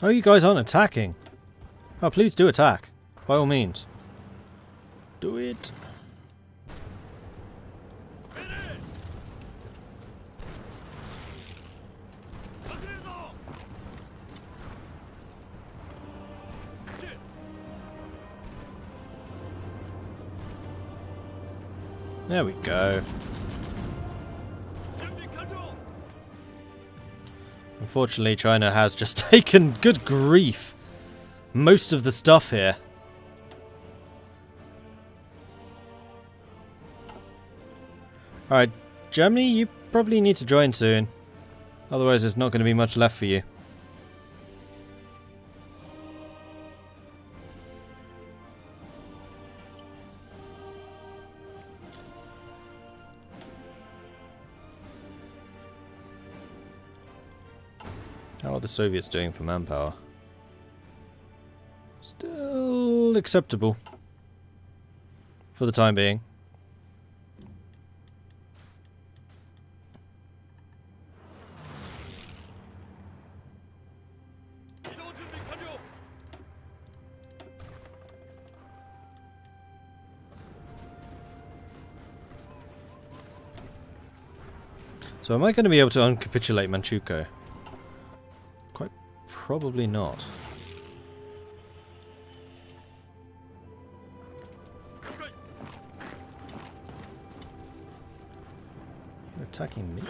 Oh, you guys aren't attacking. Oh, please do attack. By all means. Do it. There we go. Unfortunately, China has just taken, good grief, most of the stuff here. Alright, Germany, you probably need to join soon. Otherwise, there's not going to be much left for you. How are the Soviets doing for manpower? Still acceptable. For the time being. So am I going to be able to uncapitulate Manchukuo? Quite probably not. You're attacking me?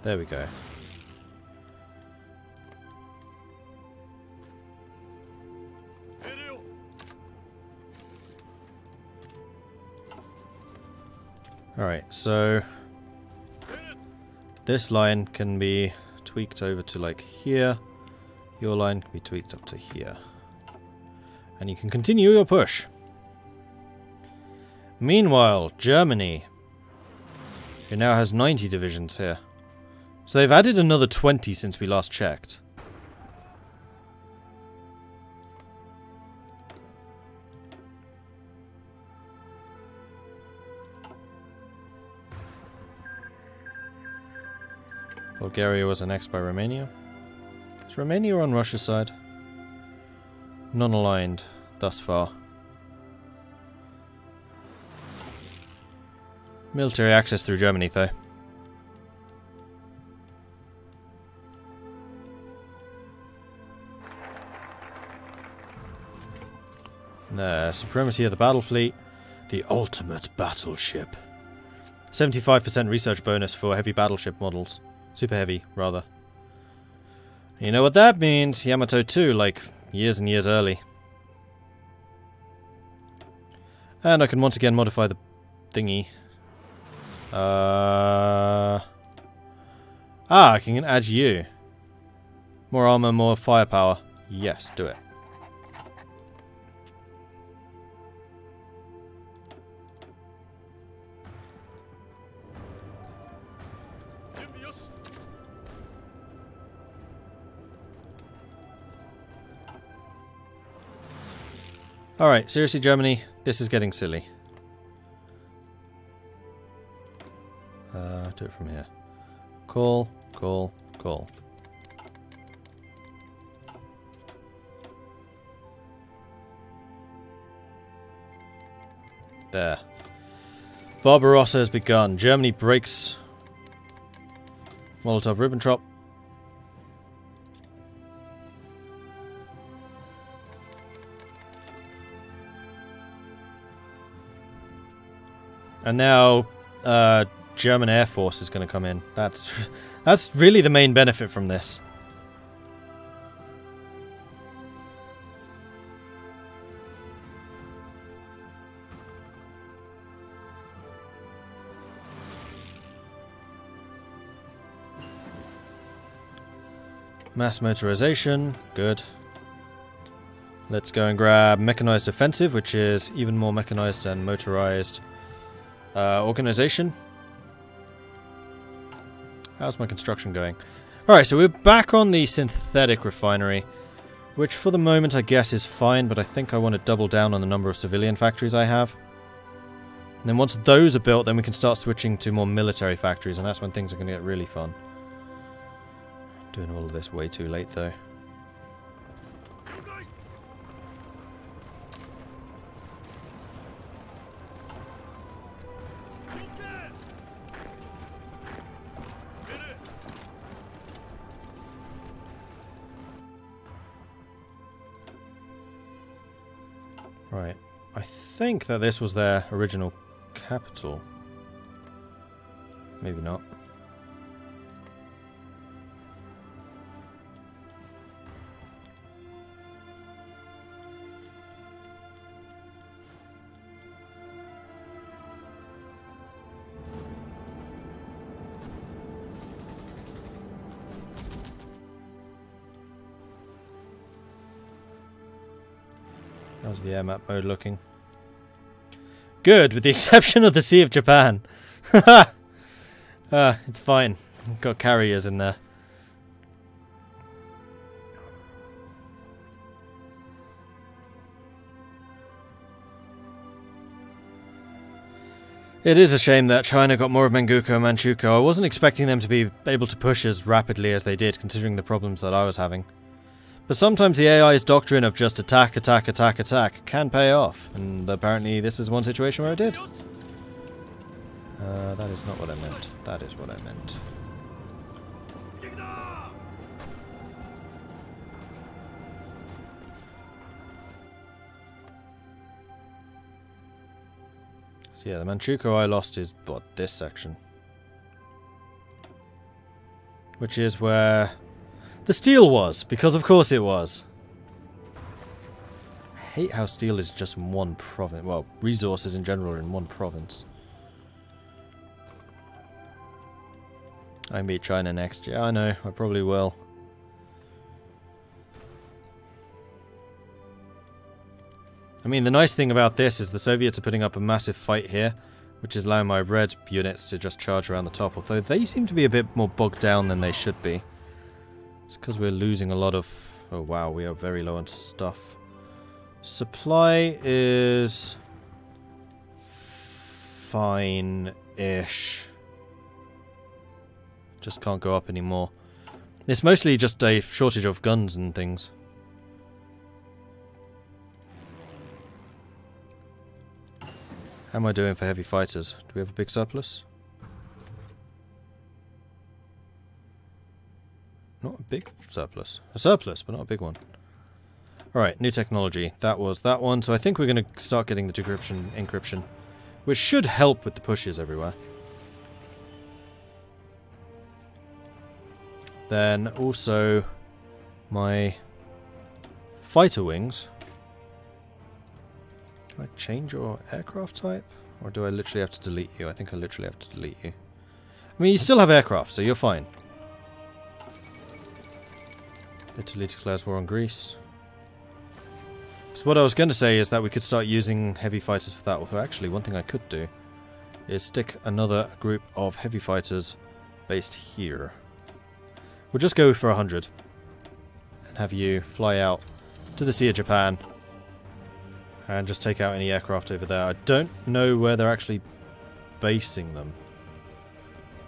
There we go. Alright, so this line can be tweaked over to like here. Your line can be tweaked up to here. And you can continue your push. Meanwhile, Germany, who now has 90 divisions here. So they've added another 20 since we last checked. Bulgaria was annexed by Romania. Is Romania on Russia's side? Non-aligned thus far. Military access through Germany, though. There, supremacy of the battle fleet. The ultimate battleship. 75% research bonus for heavy battleship models. Super heavy, rather. You know what that means? Yamato 2, like, years and years early. And I can once again modify the thingy. I can add you. More armor, more firepower. Yes, do it. Alright, seriously, Germany, this is getting silly. Do it from here. Call, call, call. There. Barbarossa has begun. Germany breaks Molotov-Ribbentrop. And now, German Air Force is going to come in. That's really the main benefit from this. Mass motorization, good. Let's go and grab mechanized offensive, which is even more mechanized and motorized organization. How's my construction going? Alright, so we're back on the synthetic refinery. Which for the moment I guess is fine, but I think I want to double down on the number of civilian factories I have. And then once those are built, then we can start switching to more military factories, and that's when things are going to get really fun. Doing all of this way too late though. Right, I think that this was their original capital. Maybe not. How's the air map mode looking? Good, with the exception of the Sea of Japan. It's fine. We've got carriers in there. It is a shame that China got more of Manchukuo and Manchukuo. I wasn't expecting them to be able to push as rapidly as they did, considering the problems that I was having. But sometimes the AI's doctrine of just attack, attack, attack, attack can pay off, and apparently this is one situation where it did. That is not what I meant. That is what I meant. So yeah, the Manchukuo I lost is, what, this section. Which is where the steel was, because of course it was. I hate how steel is just in one province. Well, resources in general are in one province. I meet China next. Yeah, I know. I probably will. I mean, the nice thing about this is the Soviets are putting up a massive fight here, which is allowing my red units to just charge around the top, although they seem to be a bit more bogged down than they should be. It's because we're losing a lot of... Oh wow, we are very low on stuff. Supply is... fine-ish. Just can't go up anymore. It's mostly just a shortage of guns and things. How am I doing for heavy fighters? Do we have a big surplus? Not a big surplus. A surplus, but not a big one. Alright, new technology. That was that one. So I think we're going to start getting the encryption, which should help with the pushes everywhere. Then also my fighter wings. Can I change your aircraft type? Or do I literally have to delete you? I think I literally have to delete you. I mean, you still have aircraft, so you're fine. Italy declares war on Greece. So what I was going to say is that we could start using heavy fighters for that. Although actually, one thing I could do is stick another group of heavy fighters based here. We'll just go for 100. And have you fly out to the Sea of Japan. And just take out any aircraft over there. I don't know where they're actually basing them.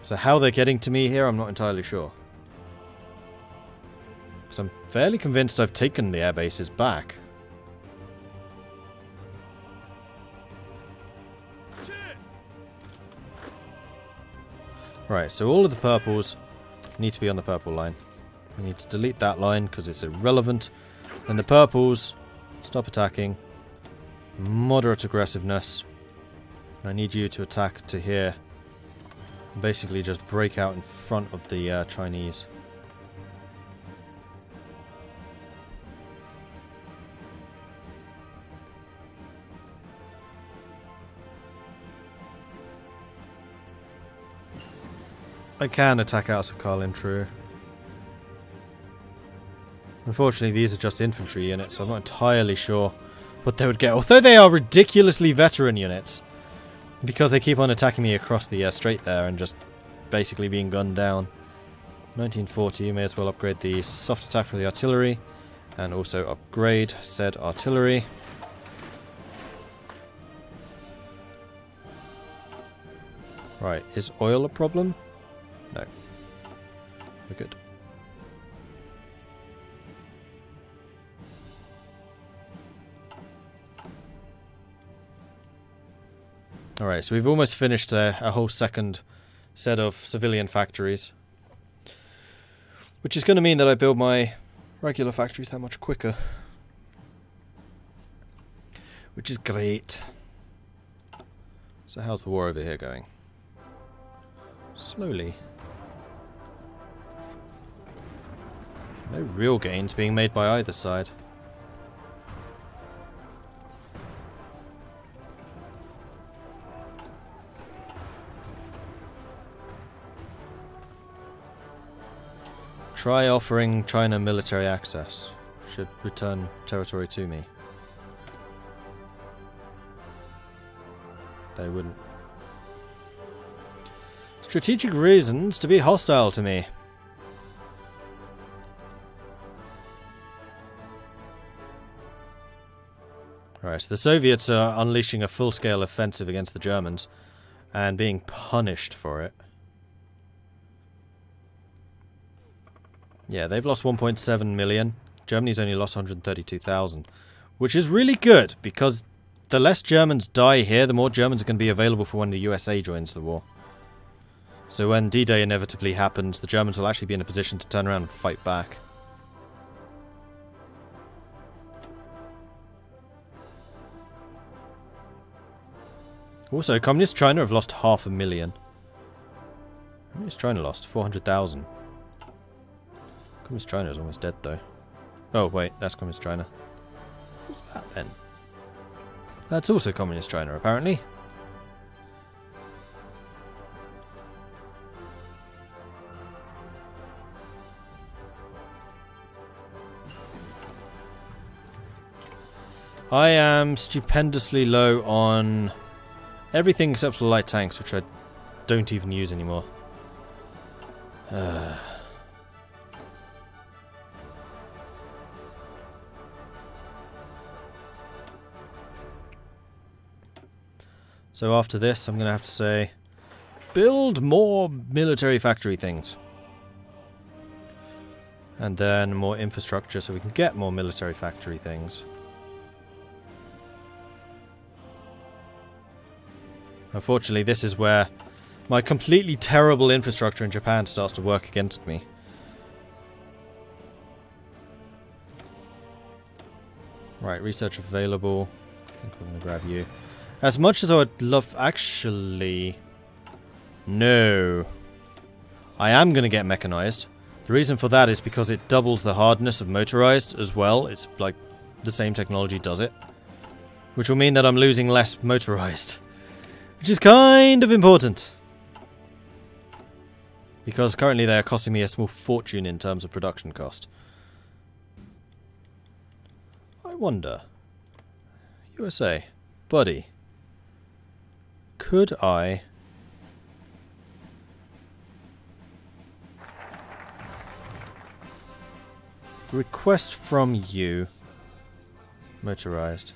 So how they're getting to me here, I'm not entirely sure. Because I'm fairly convinced I've taken the air bases back. Right, so all of the purples need to be on the purple line. We need to delete that line because it's irrelevant. Then the purples, stop attacking. Moderate aggressiveness. I need you to attack to here. Basically just break out in front of the Chinese. I can attack out Sakhalin, true. Unfortunately, these are just infantry units, so I'm not entirely sure what they would get. Although they are ridiculously veteran units. Because they keep on attacking me across the strait there and just basically being gunned down. 1940, you may as well upgrade the soft attack for the artillery. And also upgrade said artillery. Right, is oil a problem? No. We're good. Alright, so we've almost finished a whole second set of civilian factories. Which is going to mean that I build my regular factories that much quicker. Which is great. So how's the war over here going? Slowly. No real gains being made by either side. Try offering China military access. Should return territory to me. They wouldn't. Strategic reasons to be hostile to me. Alright, so the Soviets are unleashing a full-scale offensive against the Germans and being punished for it. Yeah, they've lost 1.7 million. Germany's only lost 132,000. Which is really good, because the less Germans die here, the more Germans are going to be available for when the USA joins the war. So when D-Day inevitably happens, the Germans will actually be in a position to turn around and fight back. Also, Communist China have lost 500,000. Communist China lost 400,000. Communist China is almost dead, though. Oh, wait, that's Communist China. What's that, then? That's also Communist China, apparently. I am stupendously low on everything except for light tanks, which I don't even use anymore. So after this, I'm going to have to say, build more military factory things. And then more infrastructure so we can get more military factory things. Unfortunately, this is where my completely terrible infrastructure in Japan starts to work against me. Right, research available. I think we're going to grab you. As much as I would love... Actually... No. I am going to get mechanized. The reason for that is because it doubles the hardness of motorized as well. It's like the same technology does it. Which will mean that I'm losing less motorized. Which is kind of important. Because currently they are costing me a small fortune in terms of production cost. I wonder... USA. Buddy. Could I... request from you... motorized.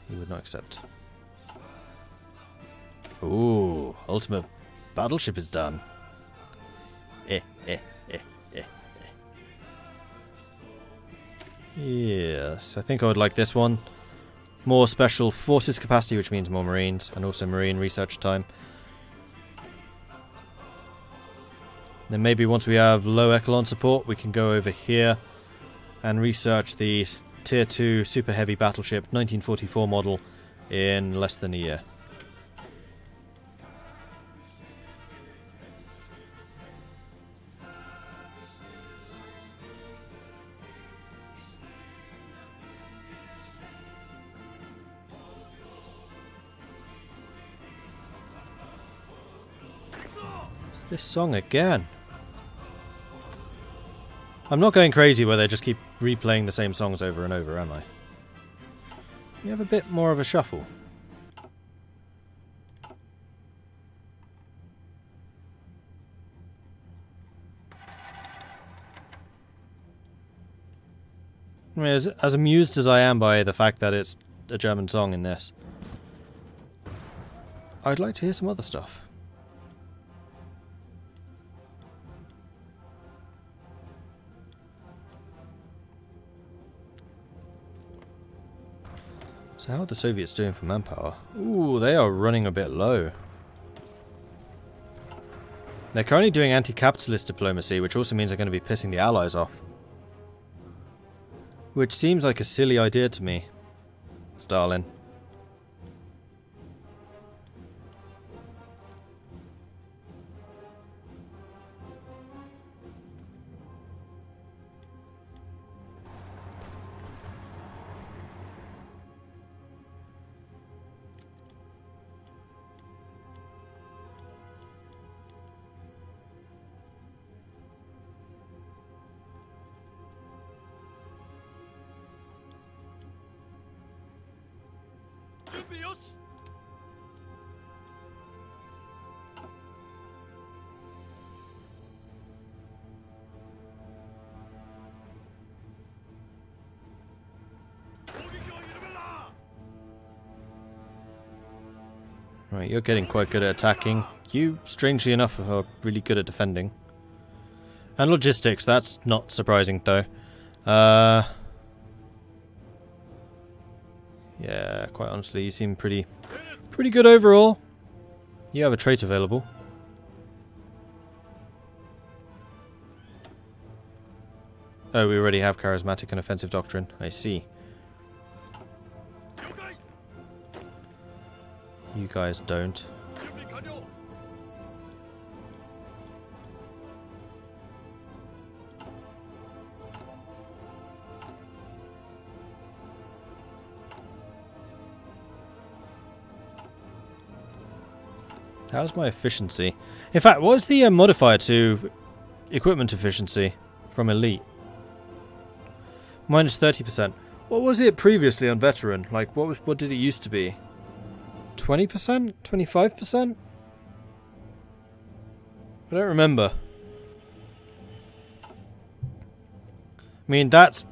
He would not accept. Ooh, ultimate battleship is done. Yes, I think I would like this one. More special forces capacity, which means more marines, and also marine research time. Then maybe once we have low echelon support, we can go over here and research the Tier 2 Super Heavy Battleship 1944 model in less than a year. This song again. I'm not going crazy where they just keep replaying the same songs over and over, am I? You have a bit more of a shuffle. I mean, as amused as I am by the fact that it's a German song in this, I'd like to hear some other stuff. So how are the Soviets doing for manpower? Ooh, they are running a bit low. They're currently doing anti-capitalist diplomacy, which also means they're going to be pissing the Allies off. Which seems like a silly idea to me, Stalin. Right, you're getting quite good at attacking. You, strangely enough, are really good at defending. And logistics, that's not surprising though. Yeah, quite honestly, you seem pretty good overall. You have a trait available. Oh, we already have charismatic and offensive doctrine. I see. You guys don't. How's my efficiency? In fact, what's the modifier to equipment efficiency from elite? Minus 30%. What was it previously on veteran? Like, what did it used to be? 20%? 25%? I don't remember. I mean, that's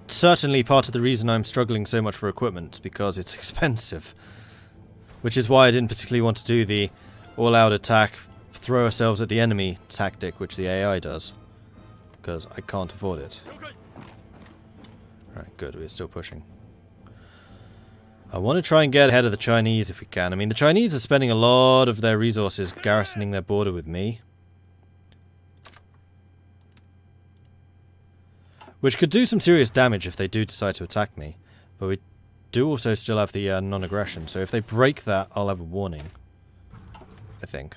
certainly part of the reason I'm struggling so much for equipment, because it's expensive. Which is why I didn't particularly want to do the all-out attack, throw ourselves at the enemy tactic, which the AI does. Because I can't afford it. Right, good, we're still pushing. I want to try and get ahead of the Chinese if we can. I mean, the Chinese are spending a lot of their resources garrisoning their border with me. Which could do some serious damage if they do decide to attack me. But we do also still have the non-aggression, so if they break that, I'll have a warning. I think.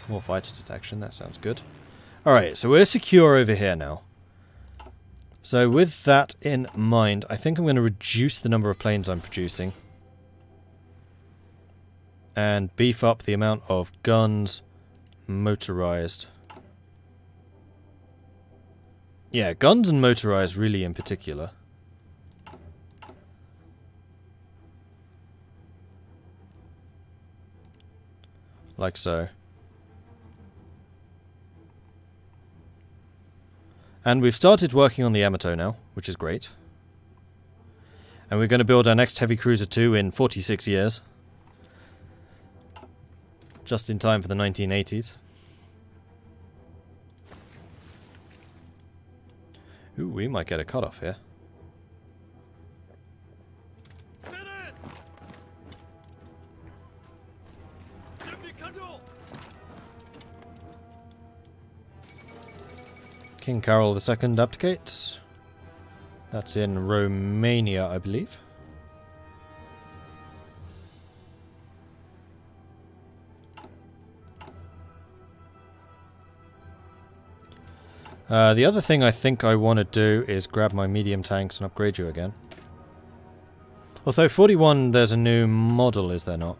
More fighter detection, that sounds good. Alright, so we're secure over here now. So with that in mind, I think I'm going to reduce the number of planes I'm producing. And beef up the amount of guns motorized. Yeah, guns and motorized really in particular. Like so. And we've started working on the Yamato now, which is great. And we're going to build our next heavy cruiser 2 in 46 years. Just in time for the 1980s. Ooh, we might get a cutoff here. King Carol II abdicates. That's in Romania, I believe. The other thing I think I want to do is grab my medium tanks and upgrade you again. Although 41, there's a new model, is there not?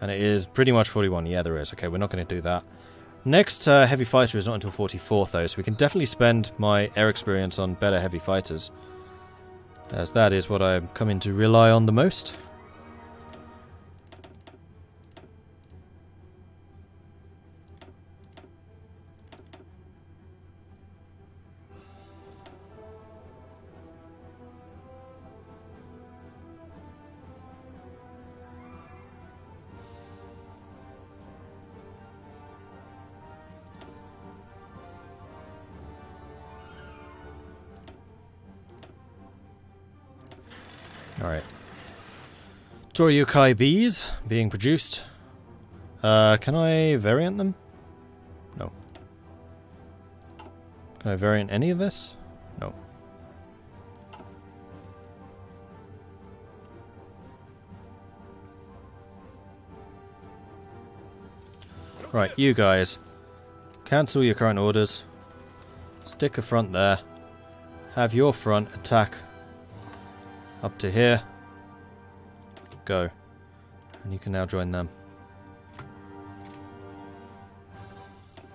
And it is pretty much 41. Yeah, there is. Okay, we're not going to do that. Next heavy fighter is not until 44 though, so we can definitely spend my air experience on better heavy fighters. As that is what I'm coming to rely on the most. Alright. Toryukai bees being produced. Can I variant them? No. Can I variant any of this? No. Right, you guys. Cancel your current orders. Stick a front there. Have your front attack up to here. Go. And you can now join them.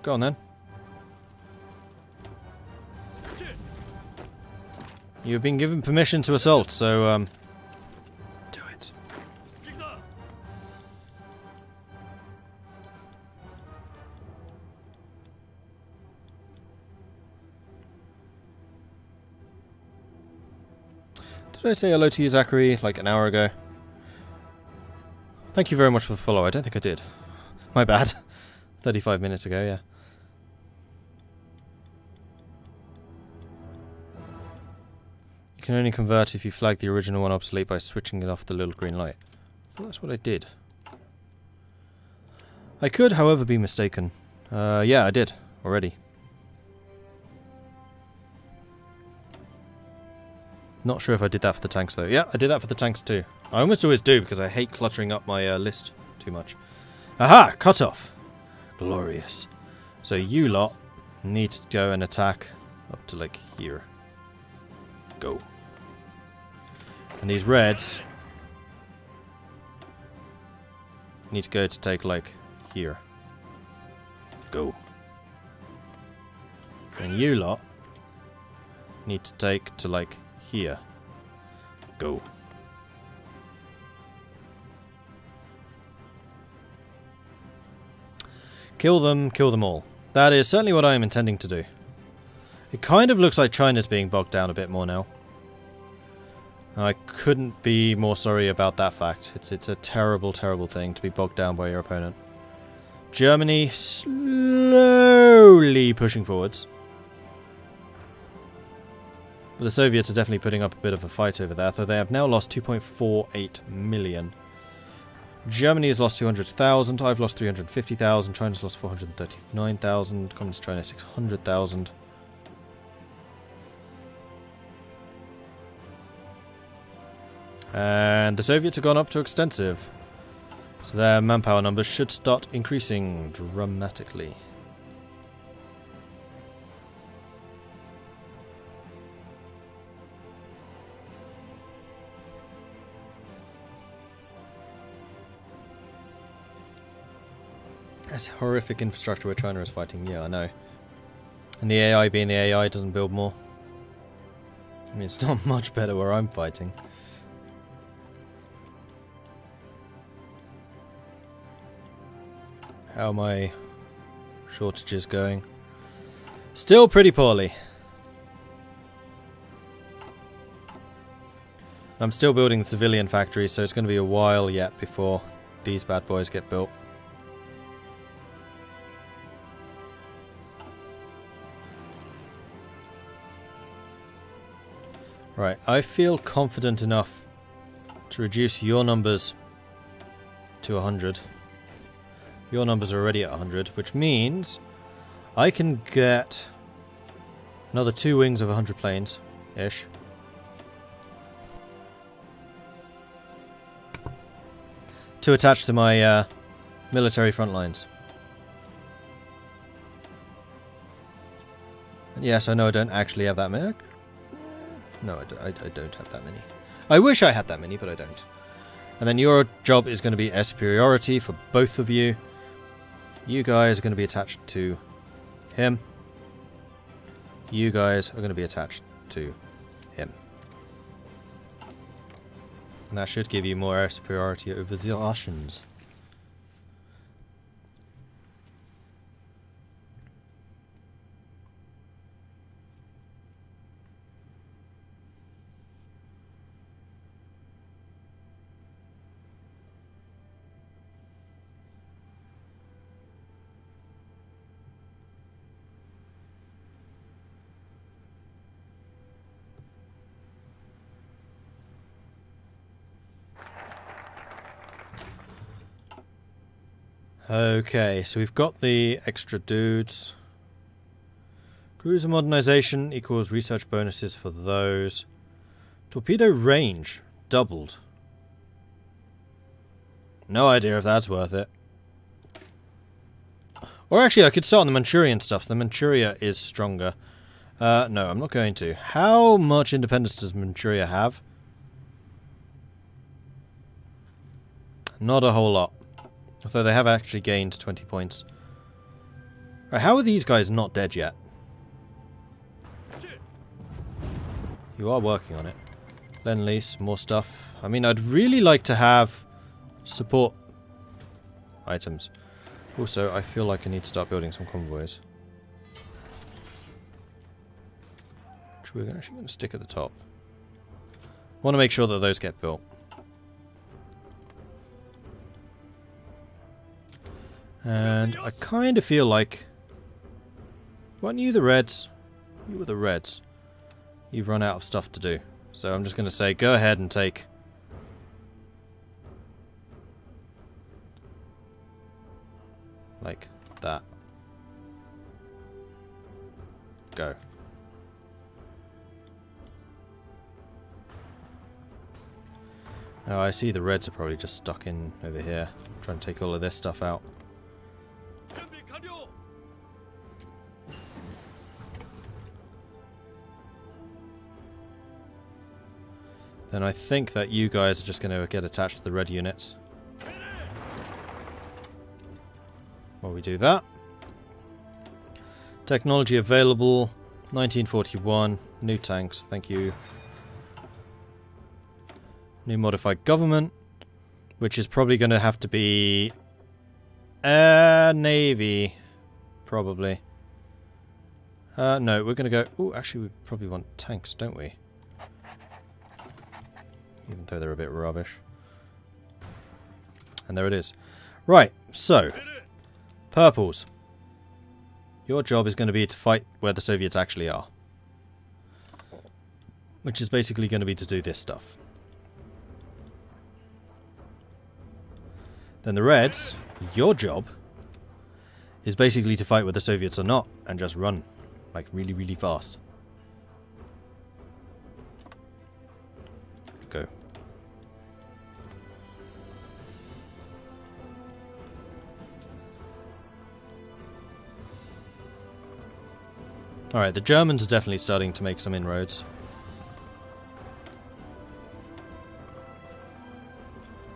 Go on then. You've been given permission to assault, so do it. Did I say hello to you, Zachary, like an hour ago? Thank you very much for the follow. I don't think I did. My bad. 35 minutes ago, yeah. You can only convert if you flag the original one obsolete by switching it off the little green light. I thought that's what I did. I could, however, be mistaken. Yeah, I did. Already. Not sure if I did that for the tanks, though. Yeah, I did that for the tanks, too. I almost always do, because I hate cluttering up my list too much. Aha! Cut off! Glorious. So you lot need to go and attack up to, like, here. Go. And these reds need to go to take, like, here. Go. And you lot need to take to, like, here. Go. Kill them all. That is certainly what I am intending to do. It kind of looks like China's being bogged down a bit more now. I couldn't be more sorry about that fact. It's a terrible, terrible thing to be bogged down by your opponent. Germany slowly pushing forwards. But the Soviets are definitely putting up a bit of a fight over there, though they have now lost 2.48 million. Germany has lost 200,000, I've lost 350,000, China's lost 439,000, Communist China 600,000. And the Soviets have gone up to extensive. So their manpower numbers should start increasing dramatically. That's horrific infrastructure where China is fighting. Yeah, I know. And the AI being the AI doesn't build more. I mean, it's not much better where I'm fighting. How are my shortages going? Still pretty poorly. I'm still building the civilian factories, so it's going to be a while yet before these bad boys get built. Right, I feel confident enough to reduce your numbers to 100. Your numbers are already at 100, which means I can get another 2 wings of 100 planes-ish. To attach to my military front lines. And yes, I know I don't actually have that many. No, I don't have that many. I wish I had that many, but I don't. And then your job is going to be air superiority for both of you. You guys are going to be attached to him. You guys are going to be attached to him. And that should give you more air superiority over the Russians. Okay, so we've got the extra dudes. Cruiser modernization equals research bonuses for those. Torpedo range doubled. No idea if that's worth it. Or actually, I could start on the Manchurian stuff. The Manchuria is stronger. No, I'm not going to. How much independence does Manchuria have? Not a whole lot. Although they have actually gained 20 points. Right, how are these guys not dead yet? You are working on it. Lend-lease, more stuff. I mean, I'd really like to have support items. Also, I feel like I need to start building some convoys. Which we're actually going to stick at the top. Want to make sure that those get built. And I kind of feel like... Weren't you the Reds? You were the Reds. You've run out of stuff to do. So I'm just going to say, go ahead and take... like that. Go. Oh, I see the Reds are probably just stuck in over here. Trying to take all of this stuff out. Then I think that you guys are just going to get attached to the red units. While we do that. Technology available. 1941. New tanks. Thank you. New modified government. Which is probably going to have to be... Navy. Probably. No, we're going to go... Oh, actually we probably want tanks, don't we? Even though they're a bit rubbish. And there it is. Right, so... Purples. Your job is going to be to fight where the Soviets actually are. Which is basically going to be to do this stuff. Then the Reds, your job is basically to fight where the Soviets are not and just run. Like really, really fast. Go. Alright, the Germans are definitely starting to make some inroads.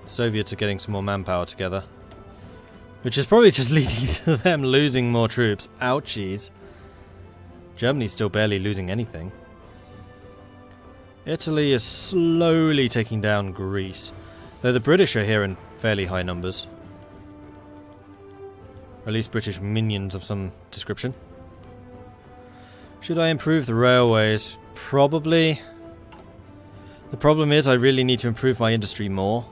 The Soviets are getting some more manpower together. Which is probably just leading to them losing more troops. Ouchies. Germany's still barely losing anything. Italy is slowly taking down Greece. Though the British are here in fairly high numbers. Or at least British minions of some description. Should I improve the railways? Probably. The problem is I really need to improve my industry more.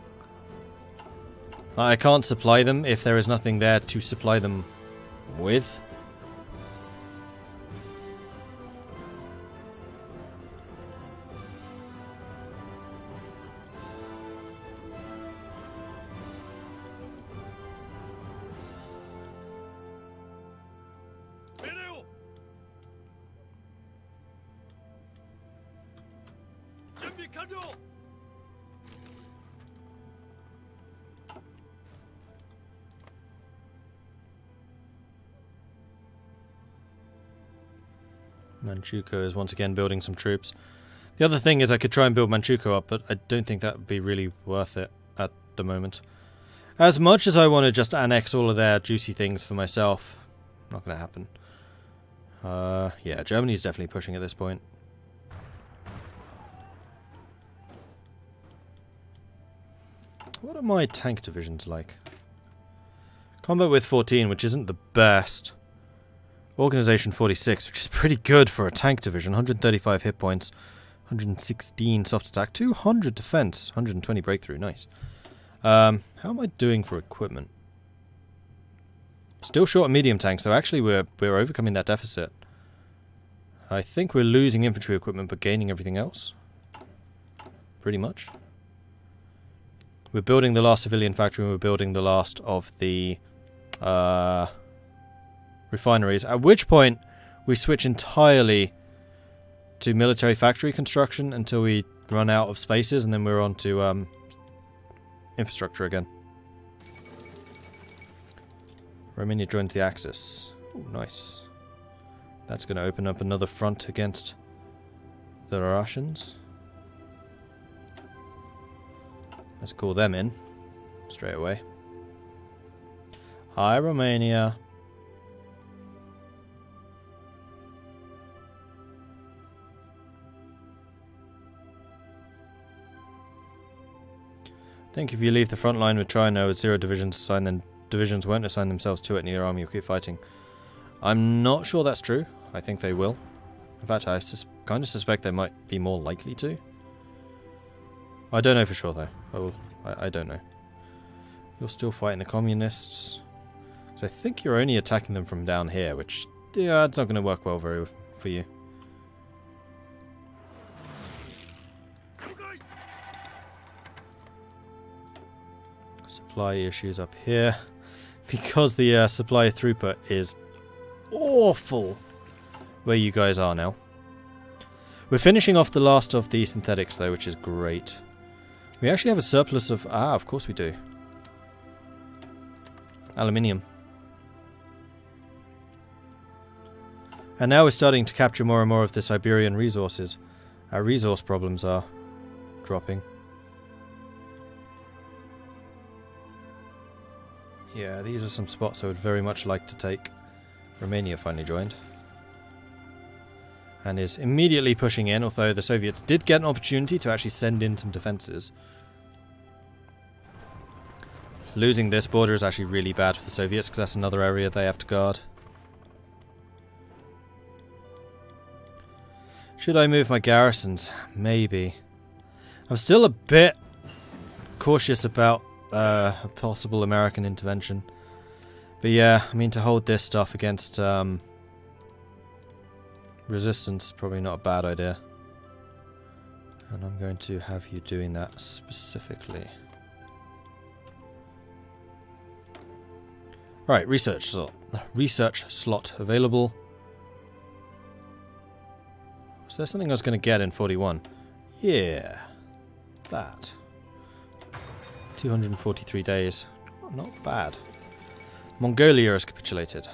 I can't supply them if there is nothing there to supply them with. Manchukuo is once again building some troops. The other thing is I could try and build Manchukuo up, but I don't think that would be really worth it at the moment. As much as I want to just annex all of their juicy things for myself, not going to happen. Yeah, Germany's definitely pushing at this point. What are my tank divisions like? Combat with 14, which isn't the best. Organization 46, which is pretty good for a tank division. 135 hit points, 116 soft attack, 200 defense, 120 breakthrough. Nice. How am I doing for equipment? Still short of medium tanks, so actually we're overcoming that deficit. I think we're losing infantry equipment but gaining everything else. Pretty much. We're building the last civilian factory and we're building the last of the refineries, at which point we switch entirely to military factory construction until we run out of spaces, and then we're on to infrastructure again. Romania joins the Axis. Ooh, nice. That's going to open up another front against the Russians. Let's call them in straight away. Hi, Romania. I think if you leave the front line with China with 0 divisions assigned, then divisions won't assign themselves to it and your army will keep fighting. I'm not sure that's true. I think they will. In fact, I kind of suspect they might be more likely to. I don't know for sure, though. I don't know. You're still fighting the communists. So I think you're only attacking them from down here, which, yeah, it's not going to work well for you. Supply issues up here. Because the supply throughput is awful where you guys are now. We're finishing off the last of the synthetics, though, which is great. We actually have a surplus of... Ah, of course we do. Aluminium. And now we're starting to capture more and more of the Siberian resources. Our resource problems are dropping. Yeah, these are some spots I would very much like to take. Romania finally joined. And is immediately pushing in, although the Soviets did get an opportunity to actually send in some defences. Losing this border is actually really bad for the Soviets, because that's another area they have to guard. Should I move my garrisons? Maybe. I'm still a bit cautious about a possible American intervention. But yeah, I mean, to hold this stuff against resistance, probably not a bad idea. And I'm going to have you doing that specifically. Right, research slot available. Was there something I was going to get in 41? Yeah, that. 243 days. Not bad. Mongolia has capitulated.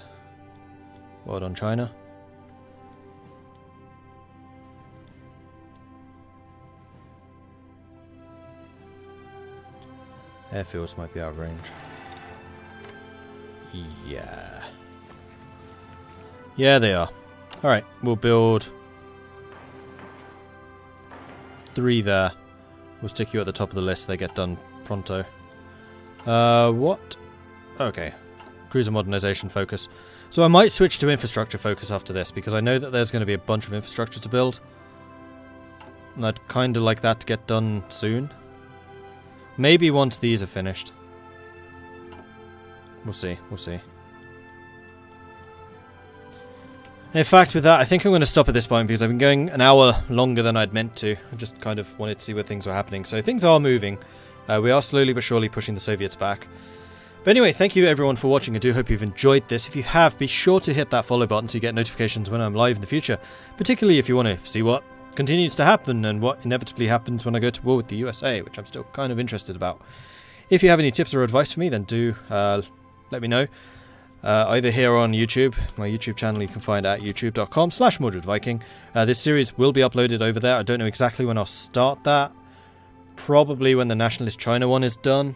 Well done, China. Airfields might be out of range. Yeah. Yeah, they are. Alright, we'll build 3 there. We'll stick you at the top of the list. They get done pronto. What? Okay. Cruiser modernization focus. So I might switch to infrastructure focus after this, because I know that there's going to be a bunch of infrastructure to build. And I'd kind of like that to get done soon. Maybe once these are finished. We'll see, we'll see. In fact, with that, I think I'm going to stop at this point, because I've been going an hour longer than I'd meant to. I just kind of wanted to see where things were happening. So things are moving. We are slowly but surely pushing the Soviets back. But anyway, thank you everyone for watching. I do hope you've enjoyed this. If you have, be sure to hit that follow button so you get notifications when I'm live in the future. Particularly if you want to see what continues to happen and what inevitably happens when I go to war with the USA, which I'm still kind of interested about. If you have any tips or advice for me, then do let me know. Either here on YouTube, my YouTube channel you can find at youtube.com/MordredViking. This series will be uploaded over there. I don't know exactly when I'll start that. Probably when the Nationalist China one is done.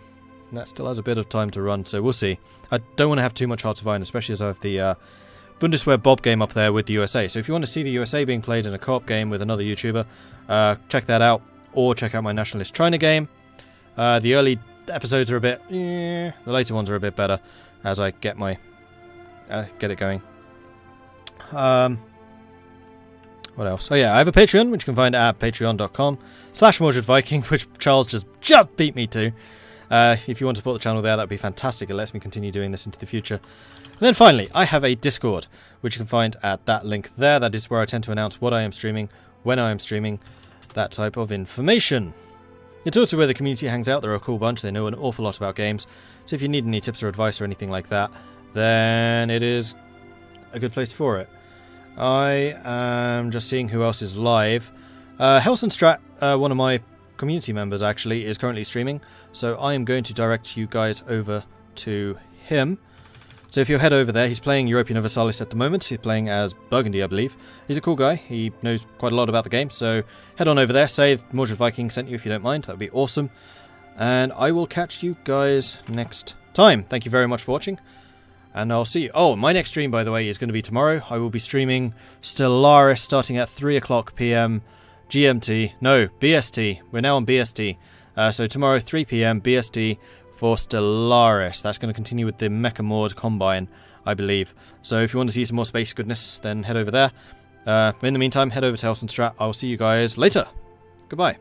That still has a bit of time to run, so we'll see. I don't want to have too much Hearts of Iron, especially as I have the Bundeswehr Bob game up there with the USA. So if you want to see the USA being played in a co-op game with another YouTuber, check that out. Or check out my Nationalist China game. The early episodes are a bit... the later ones are a bit better as I get my... get it going. What else? Oh yeah, I have a Patreon, which you can find at patreon.com/MordredViking, which Charles just beat me to. If you want to support the channel there, that'd be fantastic. It lets me continue doing this into the future. And then finally, I have a Discord, which you can find at that link there. That is where I tend to announce what I am streaming, when I am streaming, that type of information. It's also where the community hangs out. They're a cool bunch. They know an awful lot about games. So if you need any tips or advice or anything like that, then it is a good place for it. I am just seeing who else is live. Helsenstrat, one of my community members actually, is currently streaming, so I am going to direct you guys over to him. So if you head over there, he's playing European Universalis at the moment. He's playing as Burgundy, I believe. He's a cool guy. He knows quite a lot about the game, so head on over there. Say Mordred Viking sent you if you don't mind. That would be awesome. And I will catch you guys next time. Thank you very much for watching. And I'll see you. Oh, my next stream, by the way, is going to be tomorrow. I will be streaming Stellaris starting at 3 o'clock PM GMT. No, BST. We're now on BST. So tomorrow, 3 PM BST for Stellaris. That's going to continue with the Mecha Mord Combine, I believe. So if you want to see some more space goodness, then head over there. In the meantime, head over to Helsenstrat. I'll see you guys later. Goodbye.